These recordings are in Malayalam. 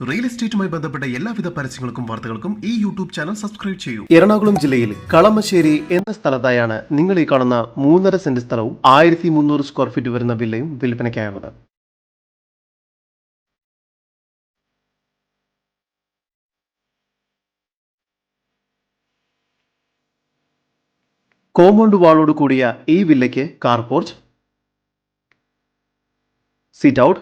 റിയൽ എസ്റ്റേറ്റുമായി ബന്ധപ്പെട്ട എല്ലാവിധ പരസ്യങ്ങൾക്കും വാർത്തകൾക്കും ഈ യൂട്യൂബ് ചാനൽ സബ്സ്ക്രൈബ് ചെയ്യൂ. എറണാകുളം ജില്ലയിൽ കളമശ്ശേരി എന്ന സ്ഥലത്തായാണ് നിങ്ങൾ ഈ കാണുന്ന 3.5 സെന്റ് സ്ഥലവും 1300 സ്ക്വയർ ഫീറ്റ് വരുന്ന വില്ലയും വിൽപ്പനയ്ക്കായുള്ളത്. കോമ്പൗണ്ട് വാളോട് കൂടിയ ഈ വില്ലയ്ക്ക് car porch, sit out,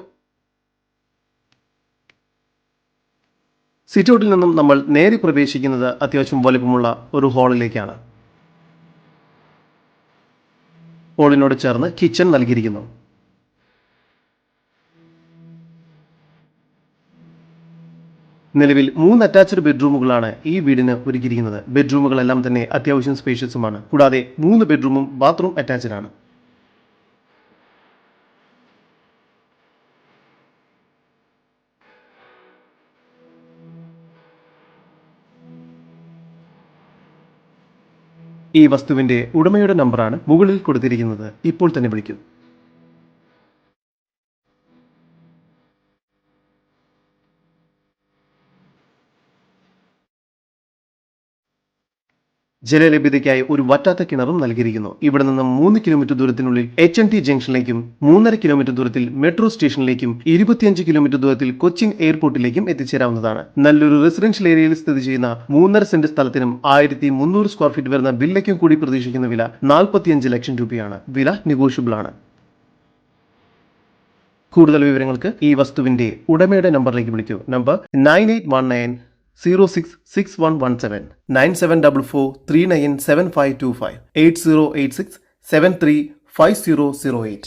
sit ഔട്ടിൽ നിന്നും നമ്മൾ നേരെ പ്രവേശിക്കുന്നത് അത്യാവശ്യം വലുപ്പമുള്ള ഒരു ഹാളിലേക്കാണ്. ഹാളിനോട് ചേർന്ന് കിച്ചൺ നൽകിയിരിക്കുന്നു. നിലവിൽ 3 അറ്റാച്ച്ഡ് ബെഡ്റൂമുകളാണ് ഈ വീടിന് ഒരുക്കിയിരിക്കുന്നത്. ബെഡ്റൂമുകളെല്ലാം തന്നെ അത്യാവശ്യം സ്പേഷ്യസുമാണ്. കൂടാതെ 3 ബെഡ്റൂമും ബാത്റൂം അറ്റാച്ച്ഡ് ആണ്. ഈ വസ്തുവിന്റെ ഉടമയുടെ നമ്പറാണ് മുകളിൽ കൊടുത്തിരിക്കുന്നത്. ഇപ്പോൾ തന്നെ വിളിക്കൂ. ജലലഭ്യതയ്ക്കായി ഒരു വറ്റാത്ത കിണറും നൽകിയിരിക്കുന്നു. ഇവിടെ നിന്ന് 3 കിലോമീറ്റർ ദൂരത്തിനുള്ളിൽ HNT ജംഗ്ഷനിലേക്കും 3.5 കിലോമീറ്റർ ദൂരത്തിൽ മെട്രോ സ്റ്റേഷനിലേക്കും 25 കിലോമീറ്റർ ദൂരത്തിൽ കൊച്ചിൻ എയർപോർട്ടിലേക്കും എത്തിച്ചേരാവുന്നതാണ്. നല്ലൊരു റെസിഡൻഷ്യൽ ഏരിയയിൽ സ്ഥിതി ചെയ്യുന്ന 3.5 സെന്റ് സ്ഥലത്തിനും 1300 സ്ക്വയർ ഫീറ്റ് വരുന്ന വില്ലയ്ക്കും കൂടി പ്രതീക്ഷിക്കുന്ന വില 45 ലക്ഷം രൂപയാണ്. വില നെഗോഷ്യബിൾ ആണ്. കൂടുതൽ വിവരങ്ങൾക്ക് ഈ വസ്തുവിന്റെ ഉടമയുടെ നമ്പറിലേക്ക് വിളിക്കൂ. നമ്പർ 9819066117 9744397525 8086735008.